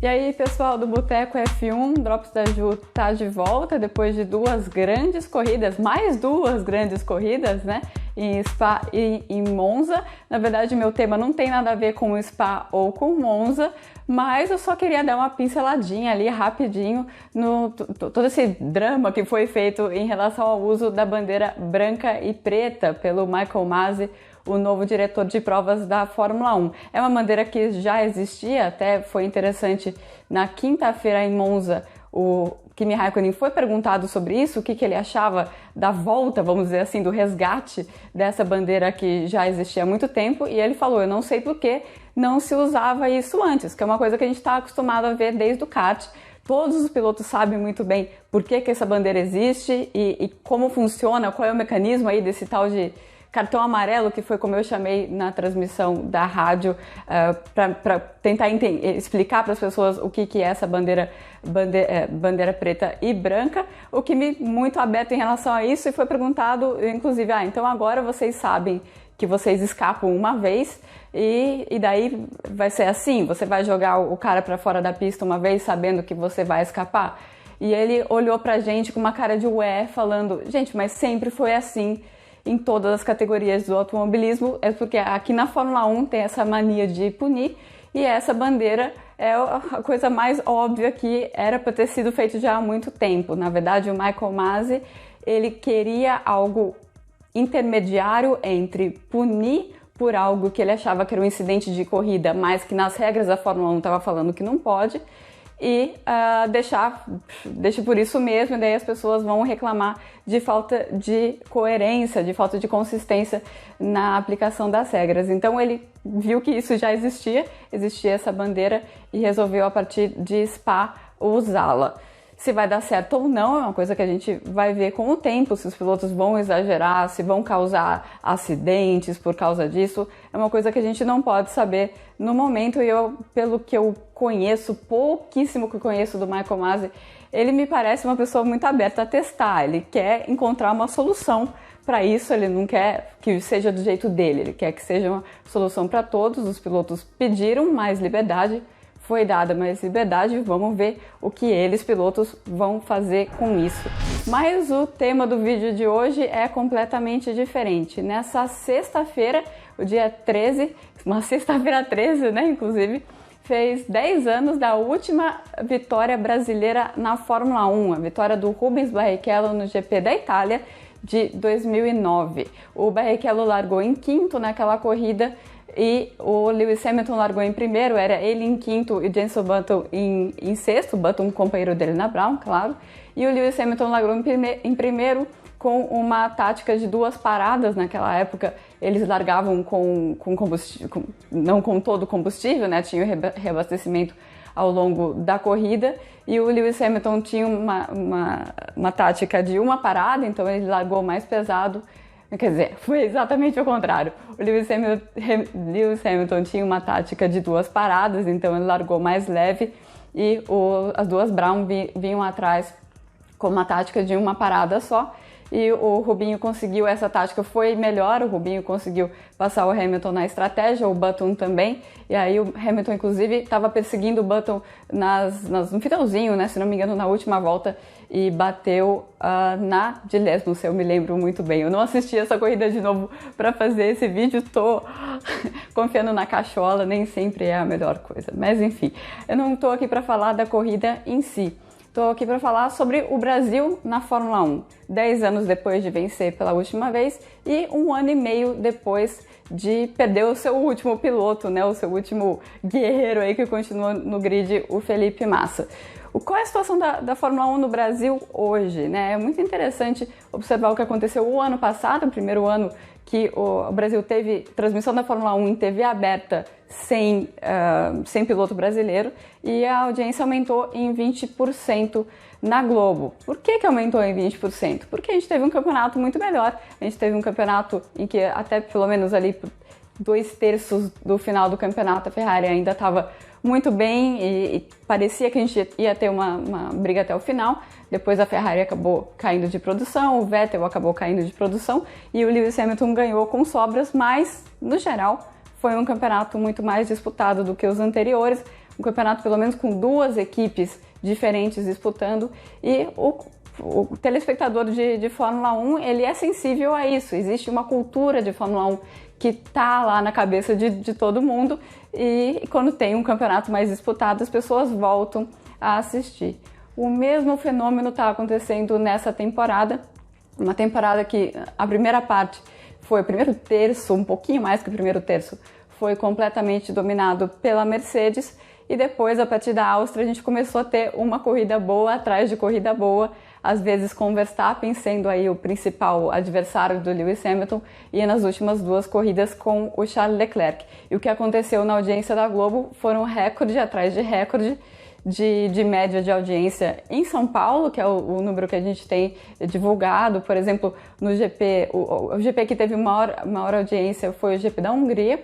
E aí, pessoal do Boteco F1, Drops da Ju tá de volta depois de duas grandes corridas, mais duas grandes corridas, né? Em Spa e em Monza. Na verdade, meu tema não tem nada a ver com o Spa ou com Monza, mas eu só queria dar uma pinceladinha ali rapidinho no todo esse drama que foi feito em relação ao uso da bandeira branca e preta pelo Michael Masi, o novo diretor de provas da Fórmula 1. É uma bandeira que já existia, até foi interessante, na quinta-feira em Monza, o Kimi Raikkonen foi perguntado sobre isso, o que ele achava da volta, vamos dizer assim, do resgate dessa bandeira que já existia há muito tempo, e ele falou, eu não sei por que não se usava isso antes, que é uma coisa que a gente está acostumado a ver desde o kart. Todos os pilotos sabem muito bem por que essa bandeira existe e como funciona, qual é o mecanismo aí desse tal de cartão amarelo, que foi como eu chamei na transmissão da rádio, para tentar explicar para as pessoas o que é essa bandeira preta e branca. O Kimi muito aberto em relação a isso e foi perguntado, inclusive, então agora vocês sabem que vocês escapam uma vez e daí vai ser assim, você vai jogar o cara para fora da pista uma vez sabendo que você vai escapar? E ele olhou pra gente com uma cara de ué, falando, gente, mas sempre foi assim em todas as categorias do automobilismo, é porque aqui na Fórmula 1 tem essa mania de punir e essa bandeira é a coisa mais óbvia que era para ter sido feito já há muito tempo. Na verdade, o Michael Masi, ele queria algo intermediário entre punir por algo que ele achava que era um incidente de corrida, mas que nas regras da Fórmula 1 estava falando que não pode, e deixa por isso mesmo, e daí as pessoas vão reclamar de falta de coerência, de falta de consistência na aplicação das regras. Então ele viu que isso já existia essa bandeira e resolveu a partir de Spa usá-la. Se vai dar certo ou não é uma coisa que a gente vai ver com o tempo, se os pilotos vão exagerar, se vão causar acidentes por causa disso, é uma coisa que a gente não pode saber no momento. E eu, pelo que eu conheço, pouquíssimo que eu conheço do Michael Masi, ele me parece uma pessoa muito aberta a testar, ele quer encontrar uma solução para isso, ele não quer que seja do jeito dele, ele quer que seja uma solução para todos. Os pilotos pediram mais liberdade, foi dada mais liberdade, vamos ver o que eles, pilotos, vão fazer com isso. Mas o tema do vídeo de hoje é completamente diferente. Nessa sexta-feira, o dia 13, uma sexta-feira 13, né, inclusive, fez 10 anos da última vitória brasileira na Fórmula 1, a vitória do Rubens Barrichello no GP da Itália de 2009. O Barrichello largou em quinto naquela corrida, e o Lewis Hamilton largou em primeiro, era ele em quinto e o Jenson Button em sexto, Button um companheiro dele na Brown, claro, e o Lewis Hamilton largou em primeiro com uma tática de duas paradas. Naquela época eles largavam com combustível, não com todo o combustível, né? Tinha o reabastecimento ao longo da corrida, e o Lewis Hamilton tinha uma tática de uma parada, então ele largou mais pesado. Quer dizer, foi exatamente o contrário. O Lewis Hamilton tinha uma tática de duas paradas, então ele largou mais leve, e as duas Brown vinham atrás com uma tática de uma parada só. E o Rubinho conseguiu, essa tática foi melhor, o Rubinho conseguiu passar o Hamilton na estratégia, o Button também, e aí o Hamilton inclusive estava perseguindo o Button no finalzinho, né, se não me engano, na última volta, e bateu na Gilles, não sei, eu me lembro muito bem. Eu não assisti essa corrida de novo para fazer esse vídeo, tô confiando na cachola, nem sempre é a melhor coisa, mas enfim, eu não tô aqui para falar da corrida em si. Estou aqui para falar sobre o Brasil na Fórmula 1, 10 anos depois de vencer pela última vez e 1 ano e meio depois de perder o seu último piloto, né, o seu último guerreiro aí que continua no grid, o Felipe Massa. Qual é a situação da Fórmula 1 no Brasil hoje, né? É muito interessante observar o que aconteceu o ano passado, o primeiro ano que o Brasil teve transmissão da Fórmula 1 em TV aberta sem piloto brasileiro, e a audiência aumentou em 20% na Globo. Por que aumentou em 20%? Porque a gente teve um campeonato muito melhor, a gente teve um campeonato em que até pelo menos ali 2/3 do final do campeonato a Ferrari ainda estava muito bem e parecia que a gente ia ter uma briga até o final. Depois a Ferrari acabou caindo de produção, o Vettel acabou caindo de produção e o Lewis Hamilton ganhou com sobras, mas no geral foi um campeonato muito mais disputado do que os anteriores. um campeonato pelo menos com 2 equipes diferentes disputando, e o telespectador de Fórmula 1, ele é sensível a isso. Existe uma cultura de Fórmula 1 que está lá na cabeça de todo mundo, e quando tem um campeonato mais disputado, as pessoas voltam a assistir. O mesmo fenômeno está acontecendo nessa temporada, uma temporada que a primeira parte foi o primeiro terço, um pouquinho mais que o primeiro terço, foi completamente dominado pela Mercedes, e depois, a partir da Áustria, a gente começou a ter uma corrida boa atrás de corrida boa, às vezes com o Verstappen sendo aí o principal adversário do Lewis Hamilton, e nas últimas 2 corridas com o Charles Leclerc. E o que aconteceu na audiência da Globo foram recorde atrás de recorde de média de audiência em São Paulo, que é o número que a gente tem divulgado. Por exemplo, no GP, o GP que teve maior audiência foi o GP da Hungria,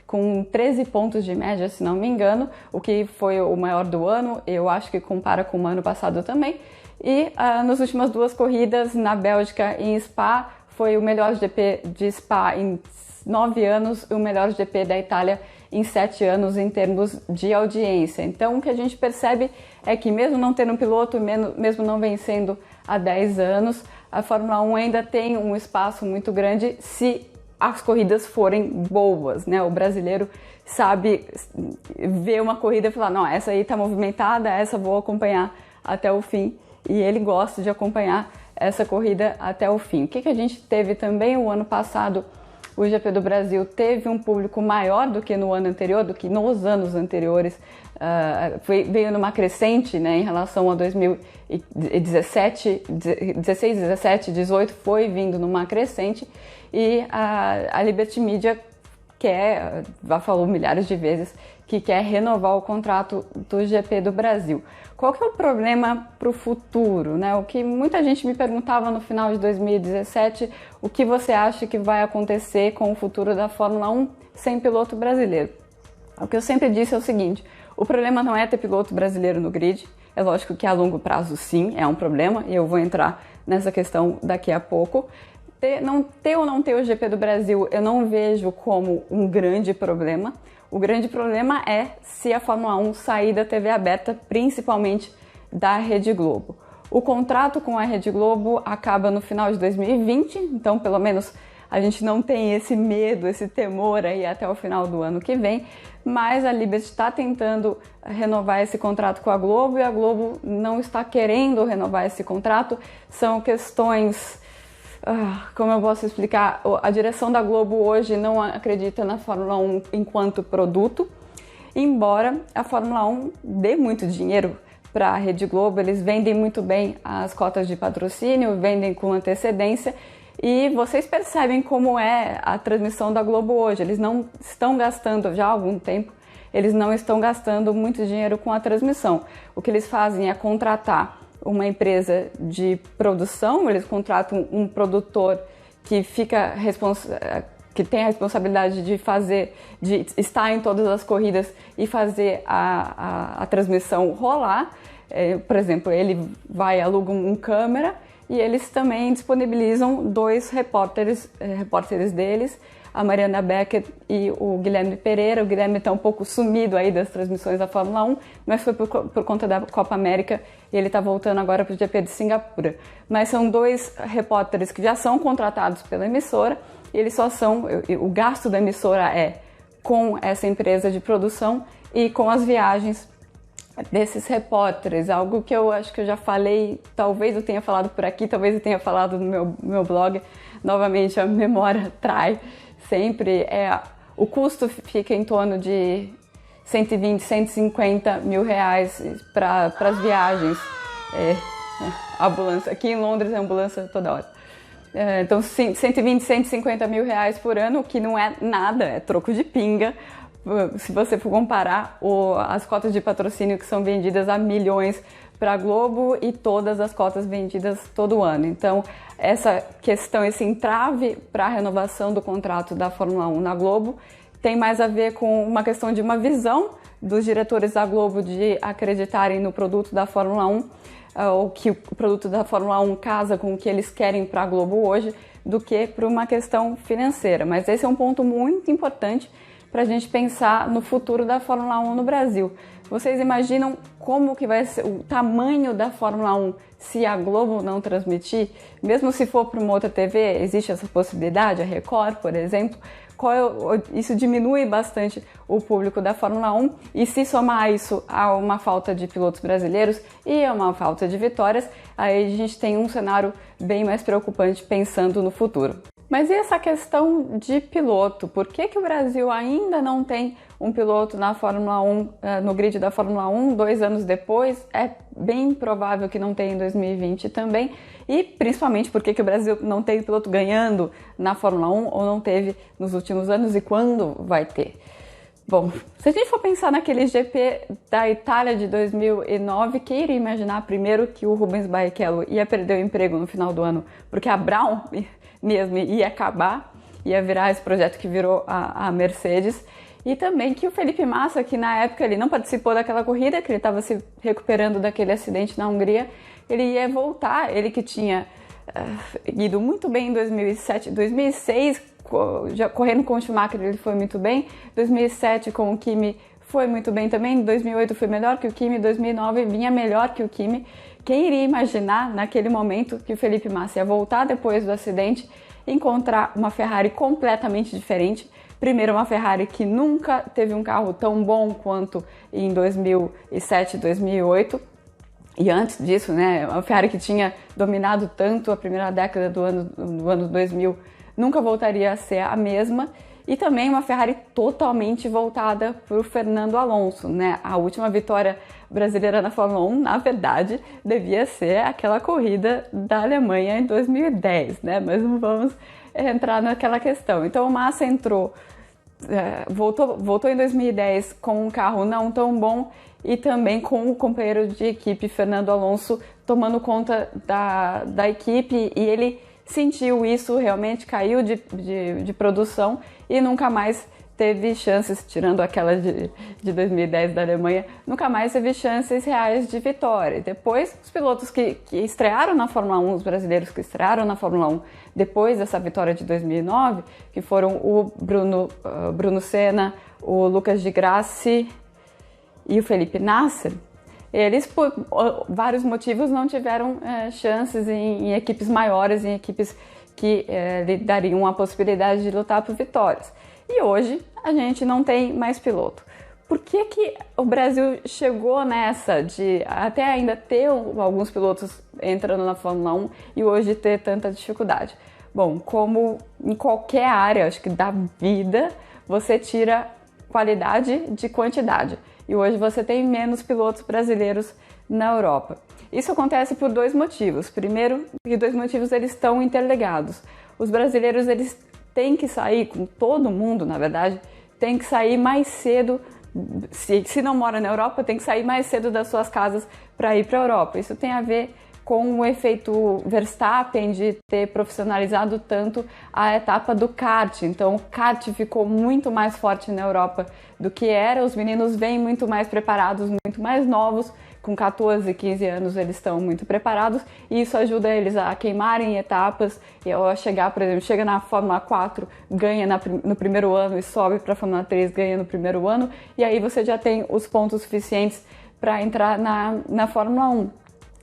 com 13 pontos de média, se não me engano, o que foi o maior do ano. Eu acho que compara com o ano passado também. E nas últimas 2 corridas, na Bélgica e em Spa, foi o melhor GP de Spa em 9 anos e o melhor GP da Itália em 7 anos em termos de audiência. Então, o que a gente percebe é que, mesmo não tendo um piloto, mesmo não vencendo há 10 anos, a Fórmula 1 ainda tem um espaço muito grande se as corridas forem boas, né? O brasileiro sabe ver uma corrida e falar, não, essa aí tá movimentada, essa vou acompanhar até o fim, e ele gosta de acompanhar essa corrida até o fim. O que a gente teve também o ano passado? O GP do Brasil teve um público maior do que no ano anterior, do que nos anos anteriores, veio numa crescente, né, em relação a 2017, 16, 17, 18, foi vindo numa crescente, e a Liberty Media já falou milhares de vezes, que quer renovar o contrato do GP do Brasil. Qual que é o problema para o futuro, né? O que muita gente me perguntava no final de 2017, o que você acha que vai acontecer com o futuro da Fórmula 1 sem piloto brasileiro? O que eu sempre disse é o seguinte, o problema não é ter piloto brasileiro no grid, é lógico que a longo prazo sim, é um problema, e eu vou entrar nessa questão daqui a pouco. Ter ou não ter o GP do Brasil, eu não vejo como um grande problema. O grande problema é se a Fórmula 1 sair da TV aberta, principalmente da Rede Globo. O contrato com a Rede Globo acaba no final de 2020, então pelo menos a gente não tem esse medo, esse temor aí até o final do ano que vem, mas a Liberty está tentando renovar esse contrato com a Globo, e a Globo não está querendo renovar esse contrato. São questões... como eu posso explicar? A direção da Globo hoje não acredita na Fórmula 1 enquanto produto, embora a Fórmula 1 dê muito dinheiro para a Rede Globo, eles vendem muito bem as cotas de patrocínio, vendem com antecedência, e vocês percebem como é a transmissão da Globo hoje. Eles não estão gastando, já há algum tempo, eles não estão gastando muito dinheiro com a transmissão. O que eles fazem é contratar uma empresa de produção, eles contratam um produtor que que tem a responsabilidade de estar em todas as corridas e fazer a transmissão rolar. Por exemplo, ele aluga um câmera, e eles também disponibilizam 2 repórteres deles, a Mariana Becker e o Guilherme Pereira. O Guilherme está um pouco sumido aí das transmissões da Fórmula 1, mas foi por conta da Copa América, e ele está voltando agora para o GP de Singapura. Mas são 2 repórteres que já são contratados pela emissora, e eles o gasto da emissora é com essa empresa de produção e com as viagens desses repórteres, algo que eu acho que eu já falei, talvez eu tenha falado por aqui, talvez eu tenha falado no meu blog. Novamente, a memória trai sempre. O custo fica em torno de 120, 150 mil reais para as viagens. A ambulância, aqui em Londres é ambulância toda hora. Então, 120, 150 mil reais por ano, que não é nada, é troco de pinga. Se você for comparar as cotas de patrocínio que são vendidas a milhões para a Globo e todas as cotas vendidas todo ano. Então, essa questão, esse entrave para a renovação do contrato da Fórmula 1 na Globo tem mais a ver com uma questão de uma visão dos diretores da Globo de acreditarem no produto da Fórmula 1, ou que o produto da Fórmula 1 casa com o que eles querem para a Globo hoje, do que por uma questão financeira. Mas esse é um ponto muito importante para a gente pensar no futuro da Fórmula 1 no Brasil. Vocês imaginam como que vai ser o tamanho da Fórmula 1 se a Globo não transmitir? Mesmo se for para uma outra TV, existe essa possibilidade, a Record, por exemplo. Isso diminui bastante o público da Fórmula 1 e se somar isso a uma falta de pilotos brasileiros e a uma falta de vitórias, aí a gente tem um cenário bem mais preocupante pensando no futuro. Mas e essa questão de piloto? Por que o Brasil ainda não tem um piloto na Fórmula 1, no grid da Fórmula 1, 2 anos depois? É bem provável que não tenha em 2020 também. E principalmente por que o Brasil não tem piloto ganhando na Fórmula 1 ou não teve nos últimos anos e quando vai ter? Bom, se a gente for pensar naquele GP da Itália de 2009, quem iria imaginar primeiro que o Rubens Barrichello ia perder o emprego no final do ano porque a Brown mesmo ia acabar, ia virar esse projeto que virou a Mercedes, e também que o Felipe Massa, que na época ele não participou daquela corrida, que ele estava se recuperando daquele acidente na Hungria, ele ia voltar, ele que tinha ido muito bem em 2007, 2006, já correndo com o Schumacher ele foi muito bem, 2007 com o Kimi foi muito bem também, 2008 foi melhor que o Kimi, 2009 vinha melhor que o Kimi. Quem iria imaginar naquele momento que o Felipe Massa ia voltar depois do acidente e encontrar uma Ferrari completamente diferente? Primeiro, uma Ferrari que nunca teve um carro tão bom quanto em 2007, 2008. E antes disso, né, uma Ferrari que tinha dominado tanto a primeira década do ano 2000 nunca voltaria a ser a mesma. E também uma Ferrari totalmente voltada para o Fernando Alonso, né? A última vitória brasileira na Fórmula 1, na verdade, devia ser aquela corrida da Alemanha em 2010, né? Mas não vamos entrar naquela questão. Então o Massa voltou em 2010 com um carro não tão bom e também com o companheiro de equipe Fernando Alonso tomando conta da equipe, e ele sentiu isso, realmente caiu de produção e nunca mais teve chances, tirando aquela de 2010 da Alemanha, nunca mais teve chances reais de vitória. Depois, os pilotos que estrearam na Fórmula 1, os brasileiros que estrearam na Fórmula 1 depois dessa vitória de 2009, que foram o Bruno Senna, o Lucas de Grassi e o Felipe Nasser, eles, por vários motivos, não tiveram chances em equipes maiores, em equipes que lhe dariam a possibilidade de lutar por vitórias. E hoje a gente não tem mais piloto. Por que o Brasil chegou nessa de até ainda ter alguns pilotos entrando na Fórmula 1 e hoje ter tanta dificuldade? Bom, como em qualquer área, acho que da vida, você tira qualidade de quantidade. E hoje você tem menos pilotos brasileiros na Europa. Isso acontece por 2 motivos. Primeiro, que 2 motivos eles estão interligados. Os brasileiros eles têm que sair, com todo mundo na verdade, tem que sair mais cedo. Se não mora na Europa, tem que sair mais cedo das suas casas para ir para a Europa. Isso tem a ver com o efeito Verstappen de ter profissionalizado tanto a etapa do kart. Então o kart ficou muito mais forte na Europa do que era, os meninos vêm muito mais preparados, muito mais novos, com 14, 15 anos eles estão muito preparados e isso ajuda eles a queimarem etapas e a chegar, por exemplo, chega na Fórmula 4, ganha no primeiro ano e sobe para a Fórmula 3, ganha no primeiro ano, e aí você já tem os pontos suficientes para entrar na Fórmula 1.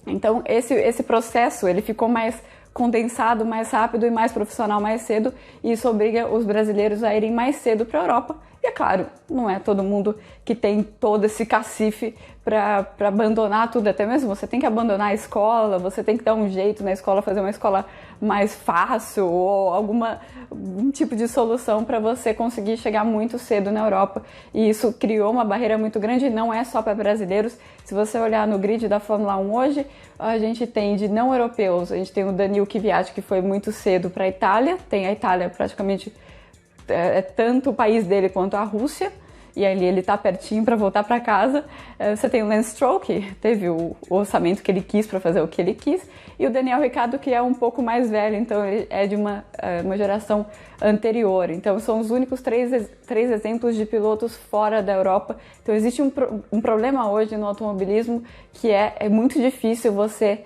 Então esse processo ele ficou mais condensado, mais rápido e mais profissional mais cedo, e isso obriga os brasileiros a irem mais cedo para a Europa. E é claro, não é todo mundo que tem todo esse cacife para abandonar tudo, até mesmo você tem que abandonar a escola, você tem que dar um jeito na escola, fazer uma escola mais fácil ou algum tipo de solução para você conseguir chegar muito cedo na Europa, e isso criou uma barreira muito grande, e não é só para brasileiros. Se você olhar no grid da Fórmula 1 hoje, a gente tem de não europeus, a gente tem o Daniil Kvyat, que foi muito cedo para a Itália, tem a Itália praticamente tanto o país dele quanto a Rússia, e ali ele tá pertinho para voltar para casa. Você tem o Lance Stroll, que teve o orçamento que ele quis para fazer o que ele quis, e o Daniel Ricciardo, que é um pouco mais velho, então ele é de uma geração anterior. Então são os únicos três exemplos de pilotos fora da Europa. Então existe um problema hoje no automobilismo, que é muito difícil você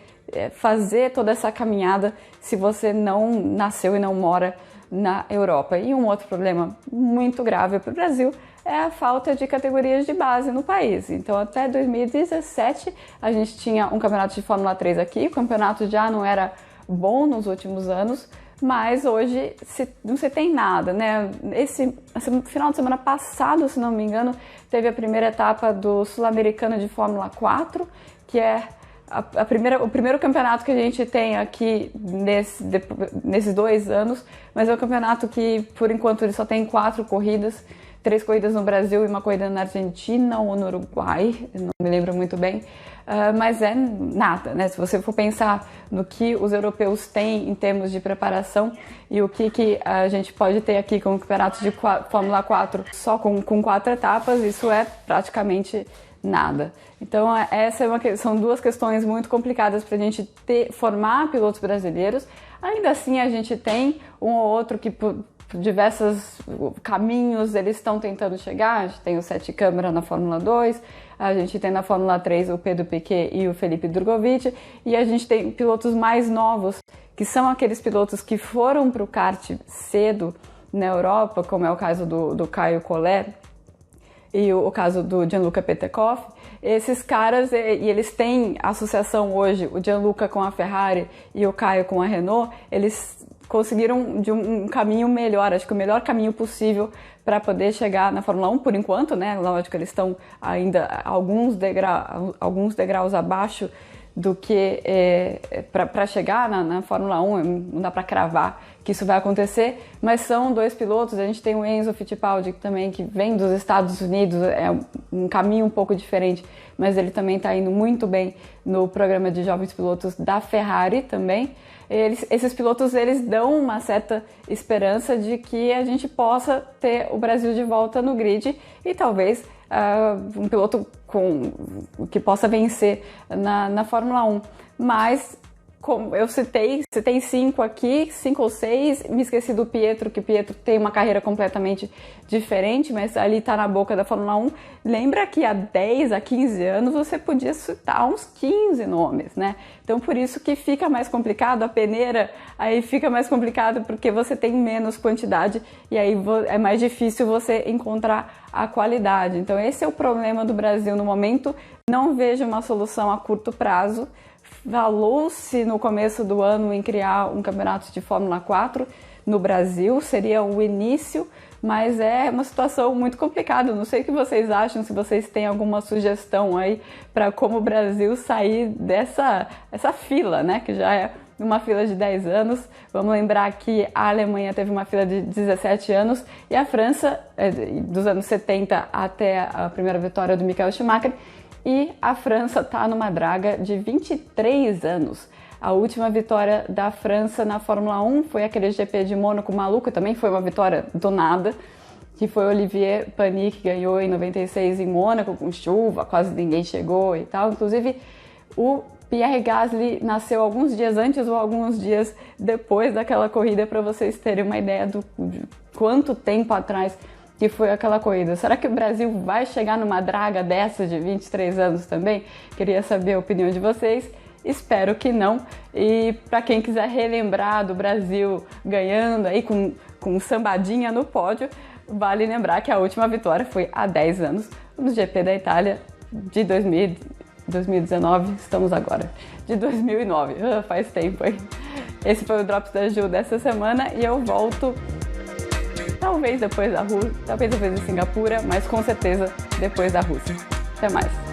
fazer toda essa caminhada se você não nasceu e não mora na Europa. E um outro problema muito grave para o Brasil é a falta de categorias de base no país. Então, até 2017, a gente tinha um campeonato de Fórmula 3 aqui, o campeonato já não era bom nos últimos anos, mas hoje não se tem nada, né? Esse final de semana passado, se não me engano, teve a primeira etapa do Sul-Americano de Fórmula 4, que é o primeiro campeonato que a gente tem aqui nesses 2 anos, mas é um campeonato que, por enquanto, ele só tem 4 corridas, 3 corridas no Brasil e uma corrida na Argentina ou no Uruguai, não me lembro muito bem, mas é nada, né? Se você for pensar no que os europeus têm em termos de preparação e o que a gente pode ter aqui com o campeonato de Fórmula 4 só com 4 etapas, isso é praticamente nada. Então, são 2 questões muito complicadas para a gente formar pilotos brasileiros. Ainda assim, a gente tem um ou outro que, por diversos caminhos, eles estão tentando chegar. A gente tem o 7 Câmara na Fórmula 2, a gente tem na Fórmula 3 o Pedro Piquet e o Felipe Drugovich, e a gente tem pilotos mais novos, que são aqueles pilotos que foram para o kart cedo na Europa, como é o caso do Caio Collet, e o caso do Gianluca Petekoff. Esses caras, e eles têm associação hoje, o Gianluca com a Ferrari e o Caio com a Renault, eles conseguiram de um caminho melhor, acho que o melhor caminho possível para poder chegar na Fórmula 1 por enquanto, né? Lógico, eles estão ainda alguns degraus abaixo do que para chegar na Fórmula 1, não dá para cravar que isso vai acontecer, mas são 2 pilotos. A gente tem o Enzo Fittipaldi também, que vem dos Estados Unidos, é um caminho um pouco diferente, mas ele também está indo muito bem no programa de jovens pilotos da Ferrari também. Esses pilotos, eles dão uma certa esperança de que a gente possa ter o Brasil de volta no grid e talvez um piloto que possa vencer na Fórmula 1. Mas, como eu citei 5 aqui, 5 ou 6, me esqueci do Pietro, que o Pietro tem uma carreira completamente diferente, mas ali está na boca da Fórmula 1. Lembra que há 10, a 15 anos você podia citar uns 15 nomes, né? Então, por isso que fica mais complicado, a peneira aí fica mais complicado porque você tem menos quantidade e aí é mais difícil você encontrar a qualidade. Então, esse é o problema do Brasil no momento. Não vejo uma solução a curto prazo. Falou-se no começo do ano em criar um campeonato de Fórmula 4 no Brasil, seria o início, mas é uma situação muito complicada. Não sei o que vocês acham, se vocês têm alguma sugestão aí para como o Brasil sair essa fila, né, que já é uma fila de 10 anos. Vamos lembrar que a Alemanha teve uma fila de 17 anos e a França, dos anos 70 até a primeira vitória do Michael Schumacher, e a França está numa draga de 23 anos. A última vitória da França na Fórmula 1 foi aquele GP de Mônaco maluco, também foi uma vitória do nada, que foi Olivier Panis, que ganhou em 96 em Mônaco, com chuva, quase ninguém chegou e tal. Inclusive, o Pierre Gasly nasceu alguns dias antes ou alguns dias depois daquela corrida, para vocês terem uma ideia de quanto tempo atrás que foi aquela corrida. Será que o Brasil vai chegar numa draga dessa de 23 anos também? Queria saber a opinião de vocês. Espero que não. E para quem quiser relembrar do Brasil ganhando aí com sambadinha no pódio, vale lembrar que a última vitória foi há 10 anos no GP da Itália de 2019, estamos agora, de 2009, faz tempo, hein? Esse foi o Drops da Ju dessa semana e eu volto talvez depois da Rússia, talvez depois de Singapura, mas com certeza depois da Rússia. Até mais!